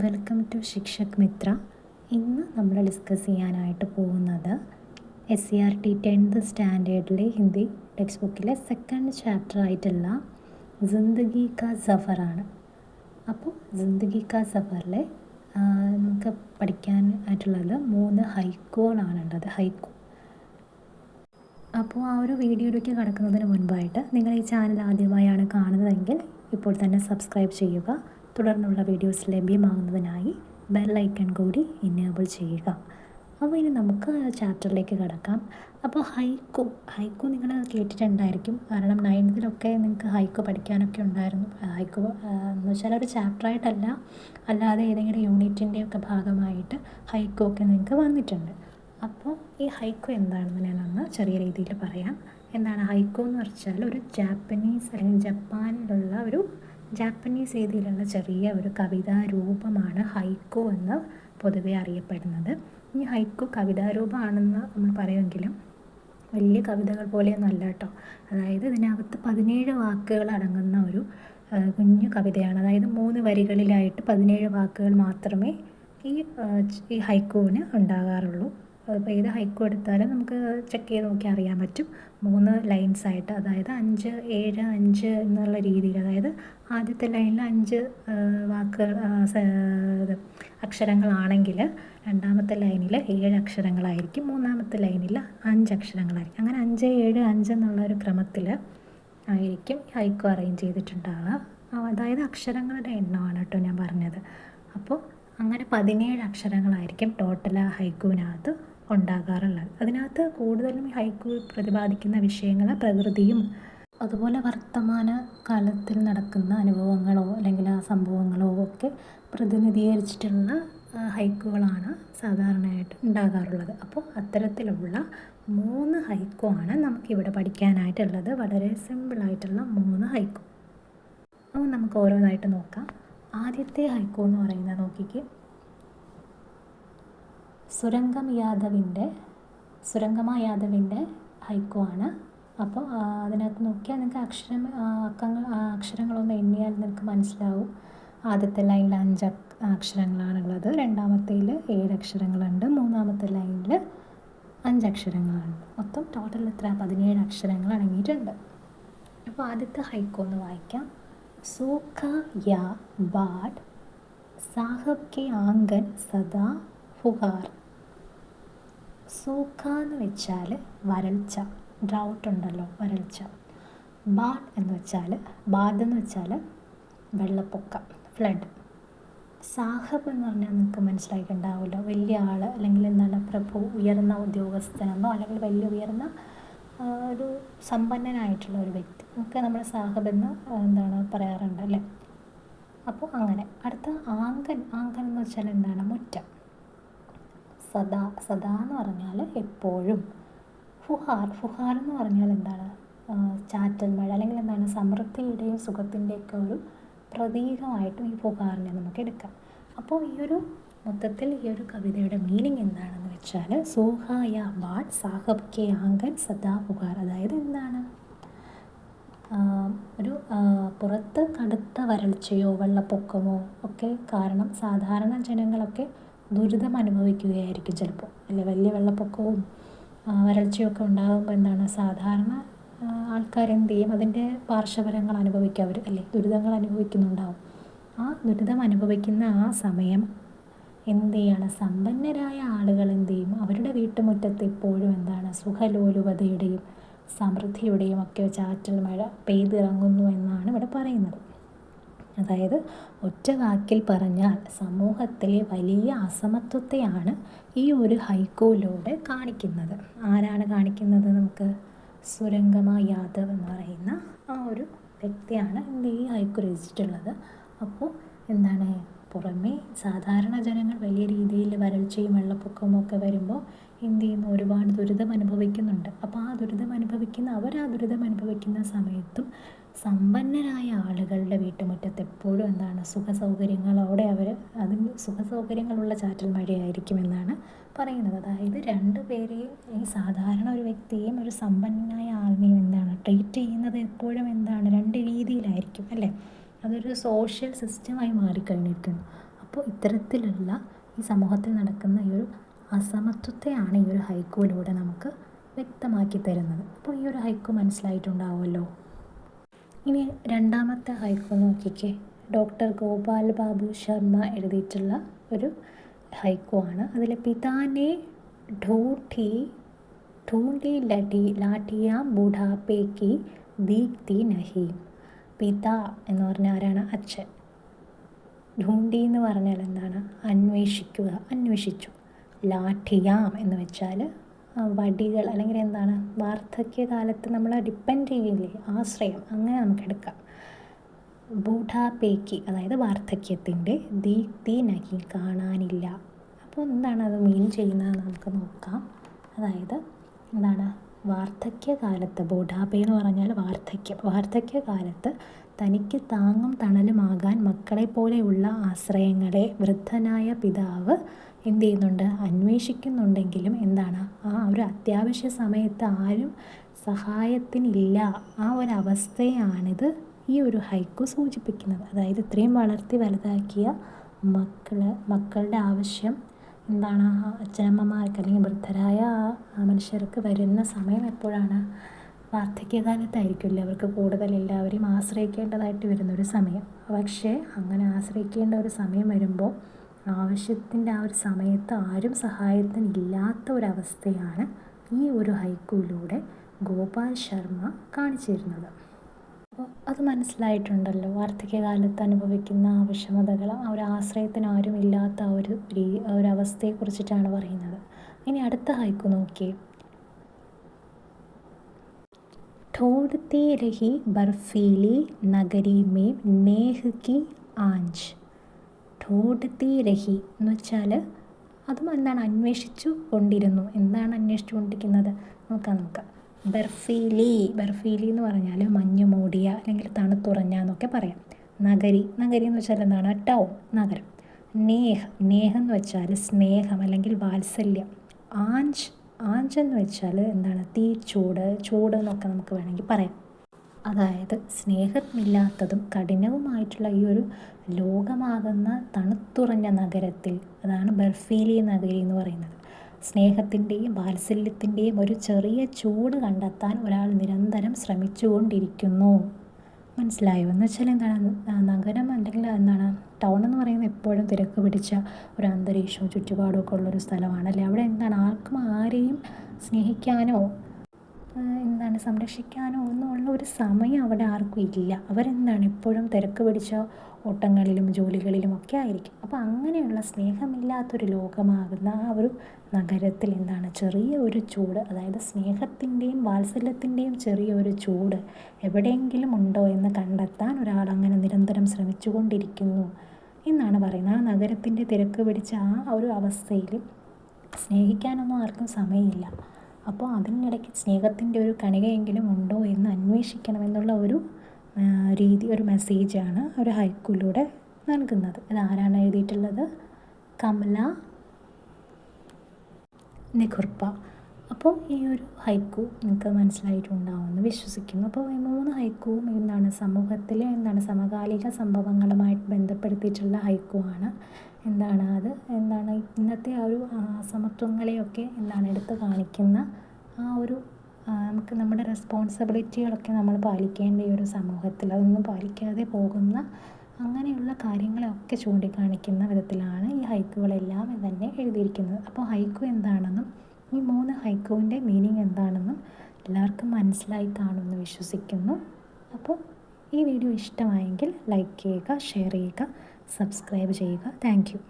Welcome to Shikshak Mitra. ഇന്ന് നമ്മൾ discuss ചെയ്യാനായിട്ട് പോകുന്നത് SCERT 10th സ്റ്റാൻഡേർഡിലെ ഹിന്ദി ടെക്സ്റ്റ് ബുക്കിലെ സെക്കൻഡ് ചാപ്റ്റർ ആയിട്ടുള്ള ജിന്ദഗി കാ സഫറാണ്. അപ്പോൾ ജിന്ദഗി കാ സഫറിലെ നമുക്ക് പഠിക്കാൻ ആയിട്ടുള്ളത് 3 ഹൈക്കുകളാണുള്ളത്. അപ്പോൾ ആ ഒരു വീഡിയോയിലേക്ക് കടക്കുന്നതിന് മുൻപായിട്ട് നിങ്ങൾ ഈ ചാനൽ ആദ്യമായാണ് കാണുന്നതെങ്കിൽ ഇപ്പോൾ തന്നെ സബ്സ്ക്രൈബ് ചെയ്യുക. തുടർന്നുള്ള വീഡിയോസ് ലഭ്യമാകുന്നതിനായി ബെൽ ഐക്കൺ കൂടി ഇനേബിൾ ചെയ്യുക. അപ്പോൾ ഇനി നമുക്ക് ചാപ്റ്ററിലേക്ക് കടക്കാം. അപ്പോൾ ഹൈക്കു നിങ്ങൾ കേട്ടിട്ടുണ്ടായിരിക്കും, കാരണം 9th നിങ്ങൾക്ക് ഹൈക്കു പഠിക്കാനൊക്കെ ഉണ്ടായിരുന്നു. ഹൈക്കു എന്ന് വെച്ചാൽ ഒരു ചാപ്റ്ററായിട്ടല്ല, അല്ലാതെ ഏതെങ്കിലും യൂണിറ്റിൻ്റെയൊക്കെ ഭാഗമായിട്ട് ഹൈക്കു ഒക്കെ നിങ്ങൾക്ക് വന്നിട്ടുണ്ട്. അപ്പോൾ ഈ ഹൈക്കു എന്താണെന്ന് ഞാനൊന്ന് ചെറിയ രീതിയിൽ പറയാം. എന്താണ് ഹൈക്കു എന്ന് വെച്ചാൽ ഒരു ജാപ്പനീസ് അല്ലെങ്കിൽ ജപ്പാനിലുള്ള ഒരു ജാപ്പനീസ് രീതിയിലുള്ള ചെറിയ ഒരു കവിതാ രൂപമാണ് ഹൈക്കു എന്ന് പൊതുവെ അറിയപ്പെടുന്നത്. ഈ ഹൈക്കു കവിതാരൂപമാണെന്ന് നമ്മൾ പറയുമെങ്കിലും വലിയ കവിതകൾ പോലെയൊന്നും അല്ല കേട്ടോ. അതായത് ഇതിനകത്ത് 17 വാക്കുകൾ അടങ്ങുന്ന ഒരു കുഞ്ഞു കവിതയാണ്. അതായത് 3 വരികളിലായിട്ട് 17 വാക്കുകൾ മാത്രമേ ഈ ഹൈക്കുവിന് ഉണ്ടാകാറുള്ളൂ. അപ്പോൾ ഏത് ഹൈക്കു എടുത്താലും നമുക്ക് ചെക്ക് ചെയ്ത് നോക്കിയാൽ അറിയാൻ പറ്റും. 3 ലൈൻസായിട്ട്, അതായത് 5, 7, 5 എന്നുള്ള രീതിയിൽ. അതായത് ആദ്യത്തെ ലൈനിൽ 5 വാക്കുകൾ അക്ഷരങ്ങളാണെങ്കിൽ രണ്ടാമത്തെ ലൈനിൽ 7 അക്ഷരങ്ങളായിരിക്കും, മൂന്നാമത്തെ ലൈനിൽ 5 അക്ഷരങ്ങളായിരിക്കും. അങ്ങനെ 5, 7, 5 എന്നുള്ള ഒരു ക്രമത്തിൽ ആയിരിക്കും ഹൈക്കു അറേഞ്ച് ചെയ്തിട്ടുണ്ടാവുക. അതായത് അക്ഷരങ്ങളുടെ എണ്ണമാണ് കേട്ടോ ഞാൻ പറഞ്ഞത്. അപ്പോൾ അങ്ങനെ 17 അക്ഷരങ്ങളായിരിക്കും ടോട്ടൽ ഹൈക്കുവിനകത്ത് ഉണ്ടാകാറുള്ളത്. അതിനകത്ത് കൂടുതലും ഈ ഹൈക്കു പ്രതിപാദിക്കുന്ന വിഷയങ്ങൾ പ്രകൃതിയും അതുപോലെ വർത്തമാന കാലത്തിൽ നടക്കുന്ന അനുഭവങ്ങളോ അല്ലെങ്കിൽ ആ സംഭവങ്ങളോ ഒക്കെ പ്രതിനിധീകരിച്ചിട്ടുള്ള ഹൈക്കുകളാണ് സാധാരണയായിട്ട് ഉണ്ടാകാറുള്ളത്. അപ്പോൾ അത്തരത്തിലുള്ള 3 ഹൈക്കു ആണ് നമുക്കിവിടെ പഠിക്കാനായിട്ടുള്ളത്. വളരെ സിമ്പിളായിട്ടുള്ള 3 ഹൈക്കു. അപ്പോൾ നമുക്ക് ഓരോന്നായിട്ട് നോക്കാം. ആദ്യത്തെ ഹൈക്കു എന്ന് പറയുന്നത് നോക്കിക്ക്, സുരംഗമ യാദവിൻ്റെ ഹൈക്കു ആണ്. അപ്പോൾ അതിനകത്ത് നോക്കിയാൽ നിങ്ങൾക്ക് അക്ഷരങ്ങളൊന്ന് എണ്ണിയാൽ നിങ്ങൾക്ക് മനസ്സിലാവും. ആദ്യത്തെ ലൈനിൽ 5 അക്ഷരങ്ങളാണുള്ളത്, രണ്ടാമത്തേൽ 7 അക്ഷരങ്ങളുണ്ട്, മൂന്നാമത്തെ ലൈനിൽ 5 അക്ഷരങ്ങളാണ്. മൊത്തം ടോട്ടൽ എത്ര? 17 അക്ഷരങ്ങൾ അടങ്ങിയിട്ടുണ്ട്. അപ്പോൾ ആദ്യത്തെ ഹൈക്കു ഒന്ന് വായിക്കാം. सूखा या बाढ़ साहब के आंगन सदा फुहार. സൂഖ എന്ന് വെച്ചാൽ വരൾച്ച, ഡ്രൗട്ട് ഉണ്ടല്ലോ, വരൾച്ച. ബാഡ് എന്ന് വെച്ചാൽ വെള്ളപ്പൊക്കം, ഫ്ലഡ്. സാഹബ് എന്ന് പറഞ്ഞാൽ നിങ്ങൾക്ക് മനസ്സിലായിട്ടുണ്ടാവുമല്ലോ, വലിയ ആൾ അല്ലെങ്കിൽ എന്താണ് പ്രഭു, ഉയർന്ന ഉദ്യോഗസ്ഥനെന്നോ അല്ലെങ്കിൽ വലിയ ഉയർന്ന ഒരു സമ്പന്നനായിട്ടുള്ള ഒരു വ്യക്തി ഒക്കെ നമ്മൾ സാഹബ് എന്ന് പറയാറുണ്ട് അല്ലേ. അപ്പോൾ അങ്ങനെ. അടുത്ത ആങ്കൻ എന്ന് വെച്ചാൽ എന്താണ്? മുറ്റം. സദാ എന്ന് പറഞ്ഞാൽ എപ്പോഴും. ഫുഹാർ എന്ന് പറഞ്ഞാൽ എന്താണ്? ചാറ്റൽ മഴ അല്ലെങ്കിൽ എന്താണ്? സമൃദ്ധിയുടെയും സുഖത്തിൻ്റെയൊക്കെ ഒരു പ്രതീകമായിട്ടും ഈ ഫുഹാറിനെ നമുക്ക് എടുക്കാം. അപ്പോൾ മൊത്തത്തിൽ ഈ ഒരു കവിതയുടെ മീനിങ് എന്താണെന്ന് വെച്ചാൽ സൂഖ യാ ബാഡ് സാഹബ് കെ ആംഗൻ സദാ ഫുഹാർ. അതായത് എന്താണ്? ഒരു പുറത്ത് കടുത്ത വരൾച്ചയോ വെള്ളപ്പൊക്കമോ ഒക്കെ കാരണം സാധാരണ ജനങ്ങളൊക്കെ ദുരിതം അനുഭവിക്കുകയായിരിക്കും ചിലപ്പോൾ, അല്ലെ. വലിയ വെള്ളപ്പൊക്കവും വരൾച്ചയൊക്കെ ഉണ്ടാകുമ്പോൾ എന്താണ്? സാധാരണ ആൾക്കാരെന്ത് ചെയ്യും? അതിൻ്റെ പാർശ്വഫലങ്ങൾ അനുഭവിക്കുക അവർ, അല്ലേ. ദുരിതങ്ങൾ അനുഭവിക്കുന്നുണ്ടാവും. ആ ദുരിതം അനുഭവിക്കുന്ന ആ സമയം എന്ത് ചെയ്യാണ്? സമ്പന്നരായ ആളുകൾ എന്ത് ചെയ്യും? അവരുടെ വീട്ടുമുറ്റത്ത് എപ്പോഴും എന്താണ്? സുഖലോലുപതയുടെയും സമൃദ്ധിയുടെയും ഒക്കെ ചാറ്റൽ മഴ പെയ്തിറങ്ങുന്നു എന്നാണ് ഇവിടെ പറയുന്നത്. അതായത് ഒറ്റ വാക്കിൽ പറഞ്ഞാൽ സമൂഹത്തിലെ വലിയ അസമത്വത്തെയാണ് ഈ ഒരു ഹൈക്കുവിലൂടെ കാണിക്കുന്നത്. ആരാണ് കാണിക്കുന്നത്? നമുക്ക് സുരംഗമ യാദവ് എന്ന് പറയുന്ന ആ ഒരു വ്യക്തിയാണ് ഈ ഹൈക്കു രചിച്ചിട്ടുള്ളത്. അപ്പോൾ എന്താണ്? പുറമേ സാധാരണ ജനങ്ങൾ വലിയ രീതിയിൽ വരൾച്ചയും വെള്ളപ്പൊക്കവും ഒക്കെ വരുമ്പോൾ എന്ത് ചെയ്യുന്നു? ഒരുപാട് ദുരിതം അനുഭവിക്കുന്നുണ്ട്. അപ്പോൾ ആ ദുരിതം അനുഭവിക്കുന്ന സമയത്തും സമ്പന്നരായ ആളുകളുടെ വീട്ടുമുറ്റത്ത് എപ്പോഴും എന്താണ്? സുഖസൗകര്യങ്ങളോടെ സുഖസൗകര്യങ്ങളുള്ള ചാറ്റൽ മഴയായിരിക്കും എന്നാണ് പറയുന്നത്. അതായത് 2 പേരെയും, ഈ സാധാരണ ഒരു വ്യക്തിയെയും ഒരു സമ്പന്നനായ ആളിനെയും എന്താണ് ട്രീറ്റ് ചെയ്യുന്നത് എപ്പോഴും എന്താണ്? 2 രീതിയിലായിരിക്കും, അല്ലേ. അതൊരു സോഷ്യൽ സിസ്റ്റമായി മാറിക്കഴിഞ്ഞിരിക്കുന്നു. അപ്പോൾ ഇത്തരത്തിലുള്ള ഈ സമൂഹത്തിൽ നടക്കുന്ന ഈ ഒരു അസമത്വത്തെയാണ് ഈ ഒരു ഹൈക്കുവിലൂടെ നമുക്ക് വ്യക്തമാക്കി തരുന്നത്. അപ്പോൾ ഈ ഒരു ഹൈക്കു മനസ്സിലായിട്ടുണ്ടാവുമല്ലോ. ഇനി രണ്ടാമത്തെ ഹൈക്കു നോക്കിക്കേ. ഡോക്ടർ ഗോപാൽ ബാബു ശർമ്മ എഴുതിയിട്ടുള്ള ഒരു ഹൈക്കു ആണ്. അതിൽ പിതാനെ ढूंढी लाठियाँ ബുഢാപ്പേ കി ദീപ്തി നഹി. പിത എന്ന് പറഞ്ഞാൽ ആരാണ്? അച്ഛൻ. ഢൂണ്ടി എന്ന് പറഞ്ഞാൽ എന്താണ്? അന്വേഷിക്കുക, അന്വേഷിച്ചു. ലാഠിയാം എന്ന് വെച്ചാൽ വടികൾ, അല്ലെങ്കിൽ എന്താണ്, വാർദ്ധക്യകാലത്ത് നമ്മൾ ഡിപ്പെൻഡ് ചെയ്യില്ലേ, ആശ്രയം, അങ്ങനെ നമുക്കെടുക്കാം. ബൂഢാപ്പേക്ക് അതായത് വാർദ്ധക്യത്തിൻ്റെ, ദീപ്തി നഹി കാണാനില്ല. അപ്പോൾ എന്താണ് അത് മീൻ ചെയ്യുന്നത് നമുക്ക് നോക്കാം. അതായത് എന്താണ്, വാർദ്ധക്യകാലത്ത്, ബൂഢാപ്പേ എന്ന് പറഞ്ഞാൽ വാർദ്ധക്യകാലത്ത് തനിക്ക് താങ്ങും തണലുമാകാൻ മക്കളെ പോലെയുള്ള ആശ്രയങ്ങളെ വൃദ്ധനായ പിതാവ് എന്ത് ചെയ്യുന്നുണ്ട്? അന്വേഷിക്കുന്നുണ്ടെങ്കിലും എന്താണ്, ആ ഒരു അത്യാവശ്യ സമയത്ത് ആരും സഹായത്തിനില്ല. ആ ഒരവസ്ഥയാണിത് ഈ ഒരു ഹൈക്കു സൂചിപ്പിക്കുന്നത്. അതായത് ഇത്രയും വളർത്തി വലുതാക്കിയ മക്കളുടെ ആവശ്യം എന്താണ്, അച്ഛനമ്മമാർക്ക് അല്ലെങ്കിൽ വൃദ്ധരായ ആ മനുഷ്യർക്ക് വരുന്ന സമയം എപ്പോഴാണ്? വാർദ്ധക്യകാലത്തായിരിക്കില്ല അവർക്ക് കൂടുതൽ എല്ലാവരെയും ആശ്രയിക്കേണ്ടതായിട്ട് വരുന്നൊരു സമയം. പക്ഷേ അങ്ങനെ ആശ്രയിക്കേണ്ട ഒരു സമയം വരുമ്പോൾ ആവശ്യത്തിൻ്റെ ആ ഒരു സമയത്ത് ആരും സഹായത്തിനില്ലാത്ത ഒരവസ്ഥയാണ് ഈ ഒരു ഹൈക്കുവിലൂടെ ഗോപാൽ ശർമ്മ കാണിച്ചു തരുന്നത്. അപ്പോൾ അത് മനസ്സിലായിട്ടുണ്ടല്ലോ, വാർദ്ധക്യകാലത്ത് അനുഭവിക്കുന്ന വിഷമതകൾ, ആ ഒരു ആശ്രയത്തിന് ആരും ഇല്ലാത്ത ആ ഒരു അവസ്ഥയെക്കുറിച്ചിട്ടാണ് പറയുന്നത്. ഇനി അടുത്ത ഹൈക്കു നോക്കിയേ. ढूंढती रही बर्फीली नगरी में नेह की आंच. ढूंढती रही എന്ന് വെച്ചാൽ അതും എന്താണ്, അന്വേഷിച്ചു കൊണ്ടിരുന്നു. എന്താണ് അന്വേഷിച്ചു കൊണ്ടിരിക്കുന്നത്? നോക്കാം. ബർഫീലി എന്ന് പറഞ്ഞാൽ മഞ്ഞ് മൂടിയ അല്ലെങ്കിൽ തണുത്തുറഞ്ഞ എന്നൊക്കെ പറയാം. നഗരി എന്ന് വെച്ചാൽ എന്താണ്? ടൗൺ, നഗരം. നേഹ് എന്ന് വെച്ചാൽ സ്നേഹം അല്ലെങ്കിൽ വാത്സല്യം. ആഞ്ച് എന്ന് വെച്ചാൽ എന്താണ്? ചൂട് എന്നൊക്കെ നമുക്ക് വേണമെങ്കിൽ പറയാം. അതായത് സ്നേഹമില്ലാത്തതും കഠിനവുമായിട്ടുള്ള ഈ ഒരു ലോകമാകുന്ന തണുത്തുറഞ്ഞ നഗരത്തിൽ, അതാണ് ബർഫീലി നഗരി എന്ന് പറയുന്നത്. സ്നേഹത്തിൻ്റെയും വാത്സല്യത്തിൻ്റെയും ഒരു ചെറിയ ചൂട് കണ്ടെത്താൻ ഒരാൾ നിരന്തരം ശ്രമിച്ചുകൊണ്ടിരിക്കുന്നു. മനസ്സിലായോ? എന്ന് വെച്ചാൽ എന്താണ്, നഗരം അല്ലെങ്കിൽ എന്താണ്, ടൗൺ എന്ന് പറയുന്നത് എപ്പോഴും തിരക്ക് പിടിച്ച ഒരു അന്തരീക്ഷവും ചുറ്റുപാടും ഒക്കെ ഉള്ളൊരു സ്ഥലമാണല്ലേ. അവിടെ എന്താണ്, ആർക്കും ആരെയും സ്നേഹിക്കാനോ എന്താണ് സംരക്ഷിക്കാനോ ഒന്നുമുള്ള ഒരു സമയം അവിടെ ആർക്കും ഇല്ല. അവരെന്താണ് എപ്പോഴും തിരക്ക് പിടിച്ച ഓട്ടങ്ങളിലും ജോലികളിലും ഒക്കെ ആയിരിക്കും. അപ്പോൾ അങ്ങനെയുള്ള സ്നേഹമില്ലാത്തൊരു ലോകമാകുന്ന ആ ഒരു നഗരത്തിൽ എന്താണ്, ചെറിയ ഒരു ചൂട്, അതായത് സ്നേഹത്തിൻ്റെയും വാത്സല്യത്തിൻ്റെയും ചെറിയ ഒരു ചൂട് എവിടെയെങ്കിലും ഉണ്ടോ എന്ന് കണ്ടെത്താൻ ഒരാൾ അങ്ങനെ നിരന്തരം ശ്രമിച്ചുകൊണ്ടിരിക്കുന്നു എന്നാണ് പറയുന്നത്. ആ നഗരത്തിൻ്റെ തിരക്ക് പിടിച്ച ആ ഒരു അവസ്ഥയിൽ സ്നേഹിക്കാനൊന്നും ആർക്കും സമയമില്ല. അപ്പോൾ അതിനിടയ്ക്ക് സ്നേഹത്തിൻ്റെ ഒരു കണികയെങ്കിലും ഉണ്ടോ എന്ന് അന്വേഷിക്കണമെന്നുള്ള ഒരു ഒരു മെസ്സേജാണ് ഒരു ഹൈക്കുവിലൂടെ നൽകുന്നത്. ഇതാരാണ് എഴുതിയിട്ടുള്ളത്? കമല നിഖുർപ്പ. അപ്പോൾ ഈ ഒരു ഹൈക്കു നിങ്ങൾക്ക് മനസ്സിലായിട്ടുണ്ടാവുമെന്ന് വിശ്വസിക്കുന്നു. അപ്പോൾ ഈ 3 ഹൈക്കുവും എന്താണ്, സമൂഹത്തിലെ സമകാലിക സംഭവങ്ങളുമായിട്ട് ബന്ധപ്പെടുത്തിയിട്ടുള്ള ഹൈക്കുവാണ്. അത് ഇന്നത്തെ ആ ഒരു അസമത്വങ്ങളെയൊക്കെ എടുത്ത് കാണിക്കുന്ന ആ ഒരു നമുക്ക് നമ്മുടെ റെസ്പോൺസിബിലിറ്റികളൊക്കെ നമ്മൾ പാലിക്കേണ്ട ഈ ഒരു സമൂഹത്തിൽ അതൊന്നും പാലിക്കാതെ പോകുന്ന അങ്ങനെയുള്ള കാര്യങ്ങളെയൊക്കെ ചൂണ്ടിക്കാണിക്കുന്ന വിധത്തിലാണ് ഈ ഹൈക്കുകളെല്ലാം തന്നെ എഴുതിയിരിക്കുന്നത്. അപ്പോൾ ഹൈക്കു എന്താണെന്നും ഈ 3 ഹൈക്കുവിൻ്റെ മീനിങ് എന്താണെന്നും എല്ലാവർക്കും മനസ്സിലായി കാണുമെന്ന് വിശ്വസിക്കുന്നു. അപ്പോൾ ഈ വീഡിയോ ഇഷ്ടമായെങ്കിൽ ലൈക്ക് ചെയ്യുക, ഷെയർ ചെയ്യുക, സബ്സ്ക്രൈബ് ചെയ്യുക. Thank you.